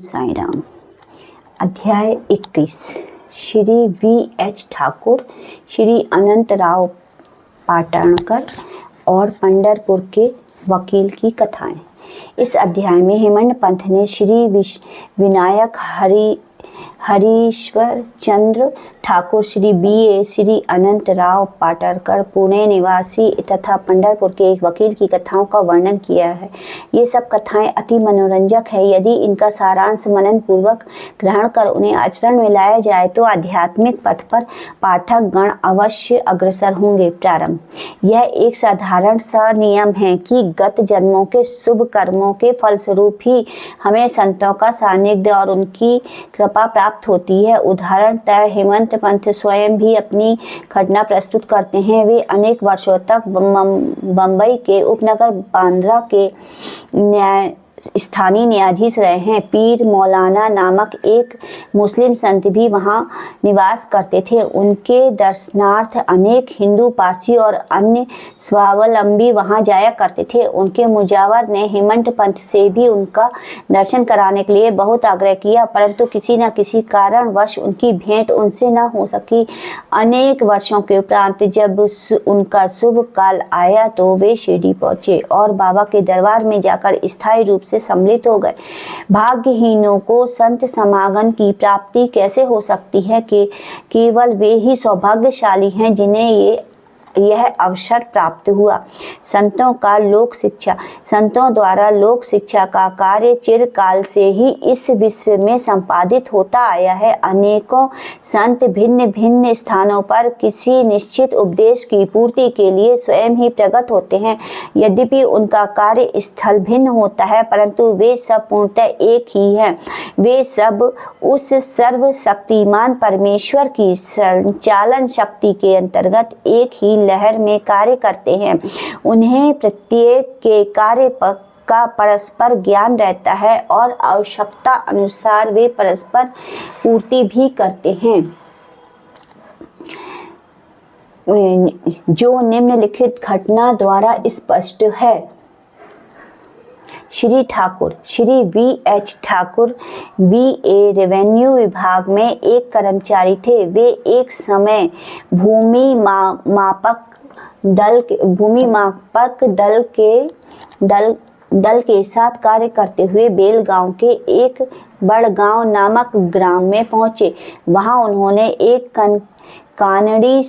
साईं राम। अध्याय 21। श्री V.H. ठाकुर, श्री अनंतराव पाटणकर और पंढरपुर के वकील की कथाएं। इस अध्याय में हेमंत पंथ ने श्री विनायक हरीश्वर चंद्र ठाकुर, श्री B.A. श्री अनंतराव पाटणकर, पुणे निवासी तथा पंढरपुर के एक वकील की कथाओं का वर्णन किया है। ये सब कथाएं अति मनोरंजक है। यदि इनका सारांश मनन पूर्वक ग्रहण कर उन्हें आचरण में लाया जाए तो आध्यात्मिक पथ पर पाठक गण अवश्य अग्रसर होंगे। प्रारंभ। यह एक साधारण सा नियम है कि गत जन्मों के शुभ कर्मों के फलस्वरूप ही हमें संतों का सानिध्य और उनकी कृपा प्राप्त होती है। उदाहरणतः हेमंत पंथ स्वयं भी अपनी घटना प्रस्तुत करते हैं। वे अनेक वर्षों तक बंबई के उपनगर बांद्रा के स्थानीय न्यायाधीश रहे हैं। पीर मौलाना नामक एक मुस्लिम संत भी वहां निवास करते थे। उनके दर्शनार्थ अनेक हिंदू, पारसी और अन्य स्वावलंबी वहां जाया करते थे। उनके मुजावर ने हेमंत पंथ से भी उनका दर्शन कराने के लिए बहुत आग्रह किया, परंतु किसी न किसी कारणवश उनकी भेंट उनसे न हो सकी। अनेक वर्षों के उपरांत जब उनका शुभ काल आया तो वे शिरडी पहुंचे और बाबा के दरबार में जाकर स्थायी रूप से सम्मिलित हो गए। भाग्यहीनों को संत समागम की प्राप्ति कैसे हो सकती है कि केवल वे ही सौभाग्यशाली हैं जिन्हें यह अवसर प्राप्त हुआ। संतों द्वारा लोक शिक्षा का कार्य चिरकाल से ही इस विश्व में संपादित होता आया है। अनेकों संत भिन्न भिन्न स्थानों पर किसी निश्चित उपदेश की पूर्ति के लिए स्वयं ही प्रकट होते हैं। यद्यपि उनका कार्य स्थल भिन्न होता है, परंतु वे सब पूर्णतः एक ही हैं। वे सब उस सर्वशक्तिमान परमेश्वर की संचालन शक्ति के अंतर्गत एक ही लहर में कार्य करते हैं। उन्हें प्रत्येक के कार्य का परस्पर ज्ञान रहता है और आवश्यकता अनुसार वे परस्पर पूर्ति भी करते हैं। जो निम्नलिखित घटना द्वारा स्पष्ट है। Shri Thakur, Shri V.H. Thakur B.A. Revenue विभाग में एक कर्मचारी थे। वे एक समय भूमि मापक दल के साथ कार्य करते हुए बेलगांव के एक बड़गांव नामक ग्राम में पहुंचे। वहां उन्होंने कानड़ी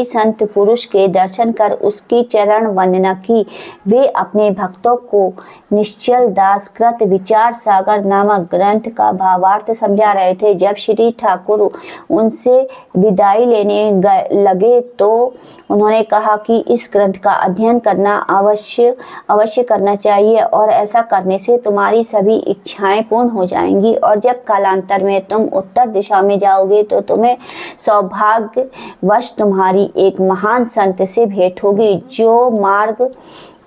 संत पुरुष के दर्शन कर उसकी चरण वंदना की। वे अपने भक्तों को निश्चल दास कृत विचार सागर नामक ग्रंथ का भावार्थ समझा रहे थे। जब श्री ठाकुर उनसे विदाई लेने लगे तो उन्होंने कहा कि इस ग्रंथ का अध्ययन करना अवश्य करना चाहिए और ऐसा करने से तुम्हारी सभी इच्छाएं पूर्ण हो जाएंगी, और जब कालांतर में तुम उत्तर दिशा में जाओगे तो तुम्हें सौभाग्यवश तुम्हारी एक महान संत से भेंट होगी जो मार्ग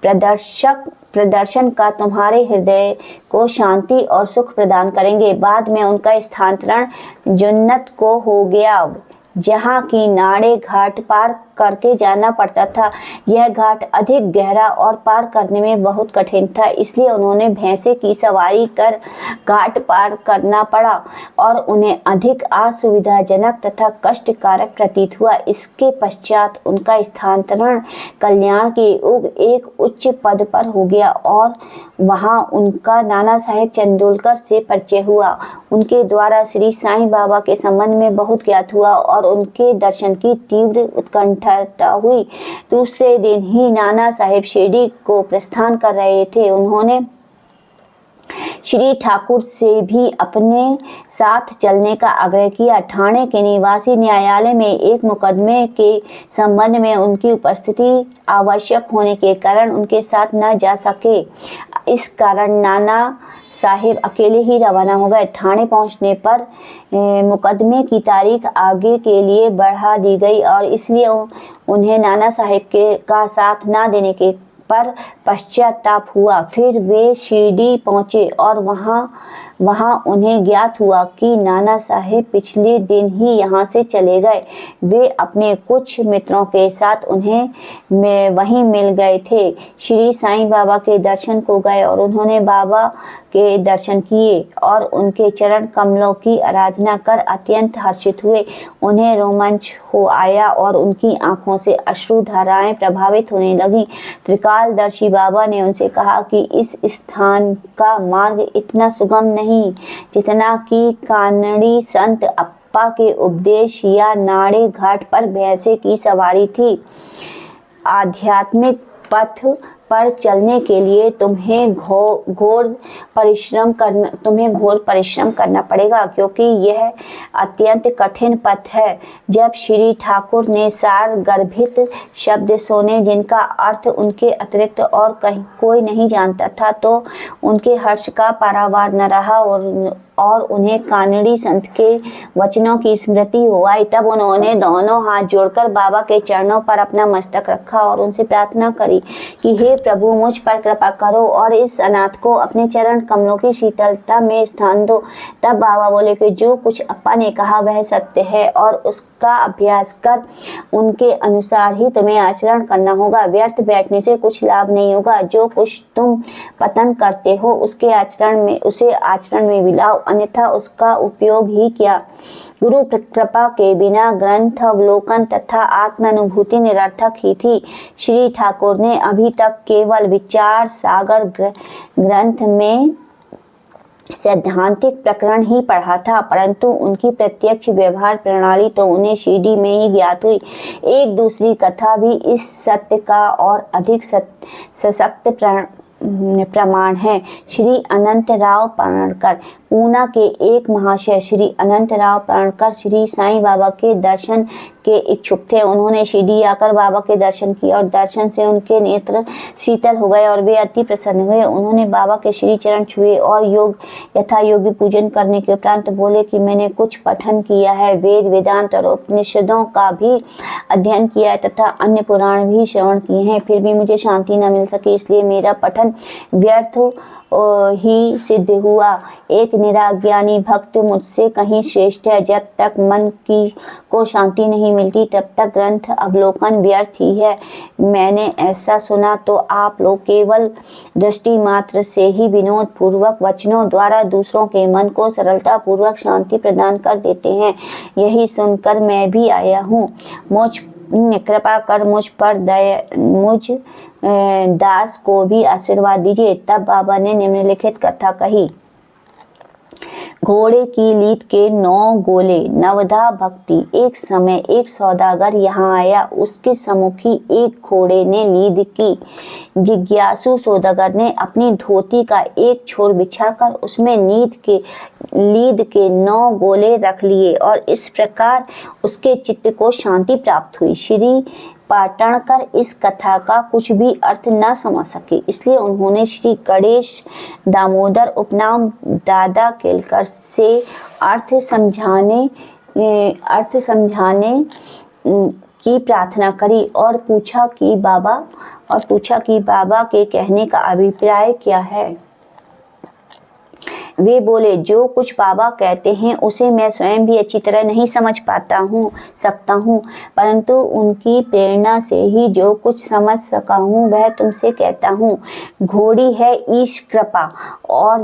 प्रदर्शन का तुम्हारे हृदय को शांति और सुख प्रदान करेंगे। बाद में उनका स्थानांतरण जुन्नत को हो गया, जहाँ की नाड़े घाट पार करके जाना पड़ता था। यह घाट अधिक गहरा और पार करने में बहुत कठिन था, इसलिए उन्होंने भैंसे की सवारी कर घाट पार करना पड़ा और उन्हें अधिक असुविधाजनक तथा कष्टकारक प्रतीत हुआ। इसके पश्चात उनका स्थानांतरण कल्याण के एक उच्च पद पर हो गया और वहां उनका नाना साहेब चंदोलकर से परिचय हुआ। उनके द्वारा श्री साईं बाबा के संबंध में बहुत ज्ञात हुआ और उनके दर्शन की तीव्र उत्कंठा हुई। दूसरे दिन ही नाना साहेब शिरडी को प्रस्थान कर रहे थे। उन्होंने श्री ठाकुर से भी अपने साथ चलने का आग्रह किया। ठाणे के निवासी न्यायालय में एक मुकदमे के संबंध में उनकी उपस्थिति आवश्यक होने के कारण उनके साथ न जा सके। इस कारण नाना साहेब अकेले ही रवाना हो गए। ठाणे पहुंचने पर मुकदमे की तारीख आगे के लिए बढ़ा दी गई और इसलिए उन्हें नाना साहेब का साथ न देने के पर पश्चाताप हुआ। फिर वे शिरडी पहुंचे और वहां वहां उन्हें ज्ञात हुआ कि नाना साहेब पिछले दिन ही यहाँ से चले गए। वे अपने कुछ मित्रों के साथ उन्हें वहीं मिल गए थे। श्री साईं बाबा के दर्शन को गए और उन्होंने बाबा के दर्शन किए और उनके चरण कमलों की आराधना कर अत्यंत हर्षित हुए। उन्हें रोमांच हो आया और उनकी आंखों से अश्रु धाराएं प्रभावित होने लगी। त्रिकालदर्शी बाबा ने उनसे कहा कि इस स्थान का मार्ग इतना सुगम नहीं जितना कि कानड़ी संत अप्पा के उपदेश या नाड़े घाट पर भैंसे की सवारी थी। आध्यात्मिक पथ पर चलने के लिए तुम्हें घोर परिश्रम करना पड़ेगा, क्योंकि यह अत्यंत कठिन पथ है। जब श्री ठाकुर ने सार गर्भित शब्द सुने जिनका अर्थ उनके अतिरिक्त और कहीं कोई नहीं जानता था, तो उनके हर्ष का पारावार न रहा और उन्हें कानड़ी संत के वचनों की स्मृति हो आई। तब उन्होंने दोनों हाथ जोड़कर बाबा के चरणों पर अपना मस्तक रखा और उनसे प्रार्थना करी कि हे प्रभु, मुझ पर कृपा करो और इस अनाथ को अपने चरण कमलों की शीतलता में स्थान दो। तब बाबा बोले कि जो कुछ अप्पा ने कहा वह सत्य है और उसका अभ्यास कर उनके अनुसार ही तुम्हें आचरण करना होगा। व्यर्थ बैठने से कुछ लाभ नहीं होगा। जो कुछ तुम पतन करते हो उसे आचरण में मिलाओ, अन्यथा उसका उपयोग ही क्या। गुरु कृपा के बिना ग्रंथ अवलोकन तथा आत्मानुभूति निरर्थक ही थी। श्री ठाकुर ने अभी तक केवल विचार सागर ग्रंथ में सैद्धांतिक प्रकरण ही पढ़ा था, परंतु उनकी प्रत्यक्ष व्यवहार प्रणाली तो उन्हें सीडी में ही ज्ञात हुई। एक दूसरी कथा भी इस सत्य का और अधिक सशक्त प्रमाण है। श्री अनंतराव पाणकर, पूना के एक महाशय श्री अनंतराव पाणकर श्री साईं बाबा के दर्शन के इच्छुक थे। उन्होंने शिरडी आकर बाबा के दर्शन किए और दर्शन से उनके नेत्र शीतल हो गए और वे अति प्रसन्न हुए। उन्होंने बाबा के श्री चरण छुए और यथा योगी पूजन करने के उपरांत बोले कि मैंने कुछ पठन किया है, वेद वेदांत और उपनिषदों का भी अध्ययन किया है तथा अन्य पुराण भी श्रवण किए हैं, फिर भी मुझे शांति न मिल सकी, इसलिए मेरा पठन व्यर्थ ही सिद्ध हुआ। एक निराज्ञानी भक्त मुझसे कहीं श्रेष्ठ है। जब तक मन को शांति नहीं मिलती तब तक ग्रंथ अवलोकन व्यर्थ ही है। मैंने ऐसा सुना तो आप लोग केवल दृष्टि मात्र से ही विनोद पूर्वक वचनों द्वारा दूसरों के मन को सरलता पूर्वक शांति प्रदान कर देते हैं। यही सुनकर मैं भी आया हूँ। कृपा कर मुझ दास को भी आशीर्वाद दीजिए। तब बाबा ने निम्नलिखित कथा कही। घोड़े की लीद के 9 गोले। नवधा भक्ति। एक समय एक सौदागर यहाँ आया। उसके सम्मुखी एक घोड़े ने लीद की। जिज्ञासु सौदागर ने अपनी धोती का एक छोर बिछाकर उसमें लीद के 9 गोले रख लिए और इस प्रकार उसके चित्त को शांति प्राप्त हुई। श्री पाटणकर इस कथा का कुछ भी अर्थ न समझ सके, इसलिए उन्होंने श्री गणेश दामोदर उपनाम दादा केलकर से अर्थ समझाने की प्रार्थना करी और पूछा कि बाबा के कहने का अभिप्राय क्या है। वे बोले, जो कुछ बाबा कहते हैं उसे मैं स्वयं भी अच्छी तरह नहीं समझ सकता हूँ, परंतु उनकी प्रेरणा से ही जो कुछ समझ सका हूँ वह तुमसे कहता हूँ। घोड़ी है ईश कृपा और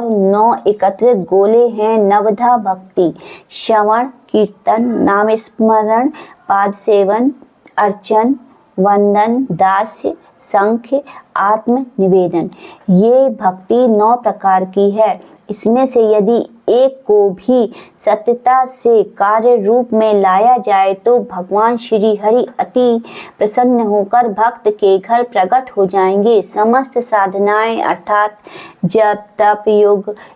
9 एकत्रित गोले हैं नवधा भक्ति, श्रवण, कीर्तन, नाम स्मरण, पाद सेवन, अर्चन, वंदन, दास्य, संख्य, आत्म निवेदन। ये भक्ति 9 प्रकार की है। इसमें से यदि एक को भी सत्यता से कार्य रूप में लाया जाए तो भगवान श्री हरि अति प्रसन्न होकर भक्त के घर प्रकट हो जाएंगे। समस्त साधनाएं अर्थात जप, तप,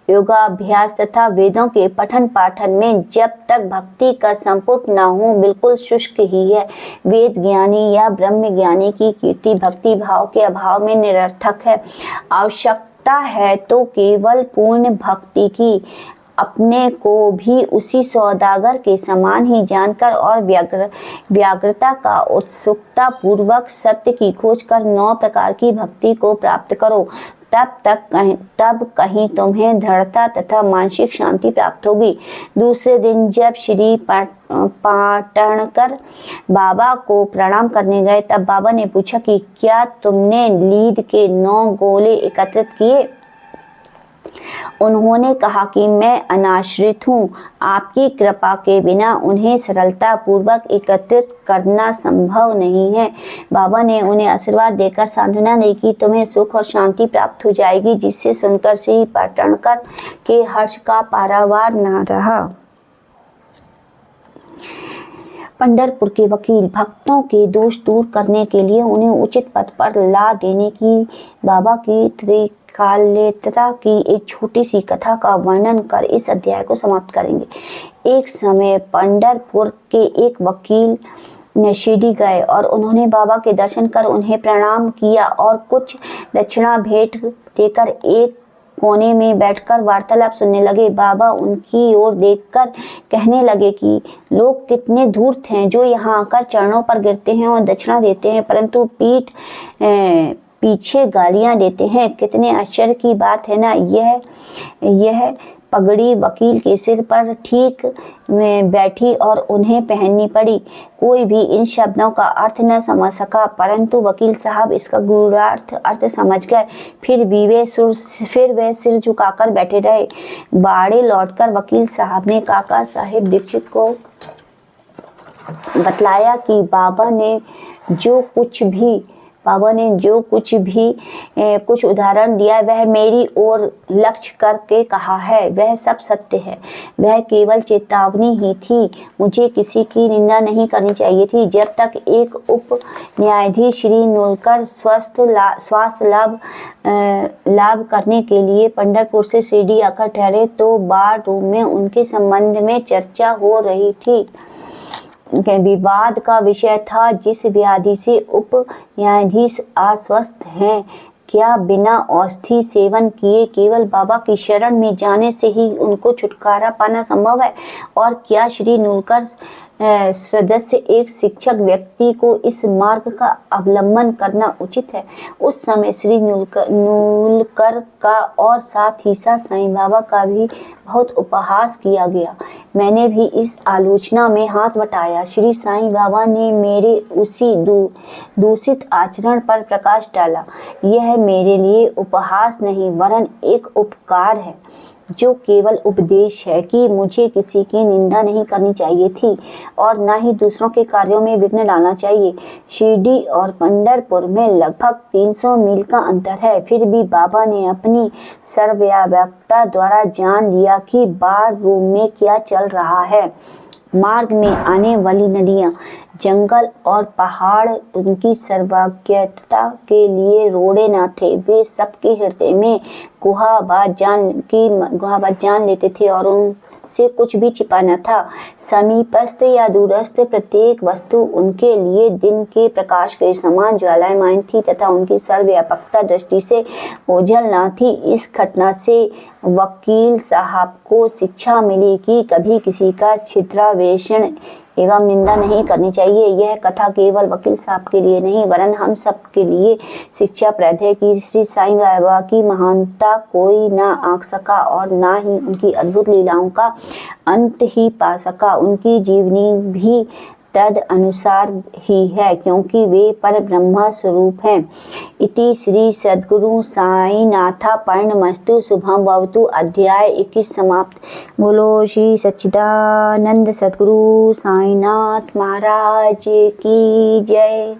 योगाभ्यास तथा वेदों के पठन पाठन में जब तक भक्ति का संपुट न हो बिल्कुल शुष्क ही है। वेद ज्ञानी या ब्रह्म ज्ञानी की कीर्ति भक्ति भाव के अभाव में निरर्थक है। आवश्यकता है तो केवल पूर्ण भक्ति की, अपने को भी उसी सौदागर के समान ही जानकर और व्याग्रता का उत्सुकता पूर्वक सत्य की खोज कर 9 प्रकार की भक्ति को प्राप्त करो। तब कहीं तुम्हें दृढ़ता तथा मानसिक शांति प्राप्त होगी। दूसरे दिन जब श्री पाटणकर बाबा को प्रणाम करने गए तब बाबा ने पूछा कि क्या तुमने लीद के 9 गोले एकत्रित किए? उन्होंने कहा कि मैं अनाश्रित हूँ, आपकी कृपा के बिना उन्हें सरलता पूर्वक एकत्रित करना संभव नहीं है। बाबा ने उन्हें आशीर्वाद देकर सांत्वना दी कि तुम्हें सुख और शांति प्राप्त हो जाएगी, जिससे सुनकर श्री पाटणकर के हर्ष का पारावार न रहा। पंढरपुर के वकील भक्तों के दोष दूर करने के लिए उन्हें उचित पथ पर ला देने की बाबा की त्रिकालेत्रता की एक छोटी सी कथा का वर्णन कर इस अध्याय को समाप्त करेंगे। एक समय पंढरपुर के एक वकील शिरडी गए और उन्होंने बाबा के दर्शन कर उन्हें प्रणाम किया और कुछ दक्षिणा भेंट देकर एक कोने में बैठकर वार्तालाप सुनने लगे। बाबा उनकी ओर देखकर कहने लगे कि लोग कितने धूर्त हैं जो यहाँ आकर चरणों पर गिरते हैं और दक्षिणा देते हैं, परंतु पीछे गालियां देते हैं। कितने आश्चर्य की बात है ना। यह पगड़ी वकील के सिर पर ठीक में बैठी और उन्हें पहननी पड़ी। कोई भी इन शब्दों का अर्थ न समझ सका, परंतु वकील साहब इसका गूढ़ार्थ अर्थ समझ गए। फिर वे सिर झुकाकर बैठे रहे। बाड़े लौटकर वकील साहब ने काका साहेब दीक्षित को बतलाया कि बाबा ने जो कुछ भी कुछ उदाहरण दिया वह मेरी ओर लक्ष्य करके कहा है, वह सब सत्य है। वह केवल चेतावनी ही थी, मुझे किसी की निंदा नहीं करनी चाहिए थी। जब तक एक उप न्यायाधीश श्री नुलकर स्वास्थ्य लाभ करने के लिए पंढरपुर से शिरडी आकर ठहरे तो बार रूम में उनके संबंध में चर्चा हो रही थी। विवाद का विषय था, जिस व्याधि से उप न्यायाधीश अस्वस्थ हैं, क्या बिना औषधि सेवन किए केवल बाबा की शरण में जाने से ही उनको छुटकारा पाना संभव है? और क्या श्री नुलकर सदस्य एक शिक्षक व्यक्ति को इस मार्ग का अवलंबन करना उचित है? उस समय श्री नुलकर का और साथ ही साथ साईं बाबा का भी बहुत उपहास किया गया। मैंने भी इस आलोचना में हाथ बटाया। श्री साईं बाबा ने मेरे उसी दूषित आचरण पर प्रकाश डाला। यह मेरे लिए उपहास नहीं वरन एक उपकार है, जो केवल उपदेश है कि मुझे किसी की निंदा नहीं करनी चाहिए थी और ना ही दूसरों के कार्यों में विघ्न डालना चाहिए। शिरडी और पंढरपुर में लगभग 300 मील का अंतर है, फिर भी बाबा ने अपनी सर्वव्यापकता द्वारा जान लिया कि बार रूम में क्या चल रहा है। मार्ग में आने वाली नदियाँ, जंगल और पहाड़ उनकी सर्वज्ञता के लिए रोड़े न थे। वे सबके हृदय में गुहाबाद जान लेते थे और उनसे कुछ भी छिपा न था। समीपस्थ या दूरस्थ प्रत्येक वस्तु उनके लिए दिन के प्रकाश के समान ज्वालायमान थी तथा उनकी सर्वव्यापकता दृष्टि से ओझल न थी। इस घटना से वकील साहब को शिक्षा मिली कि कभी किसी का छिद्रावेषण एवं निंदा नहीं करनी चाहिए। यह कथा केवल वकील साहब के लिए नहीं वरन हम सब के लिए शिक्षाप्रद है कि श्री साईं बाबा की महानता कोई ना आंक सका और ना ही उनकी अद्भुत लीलाओं का अंत ही पा सका। उनकी जीवनी भी तद अनुसार ही है, क्योंकि वे पर ब्रह्म स्वरूप हैं। इति श्री सद्गुरु साईनाथार्पणमस्तु। शुभम भवतु। अध्याय 21 समाप्त। बोलो श्री सच्चिदानंद सद्गुरु साईनाथ महाराज की जय।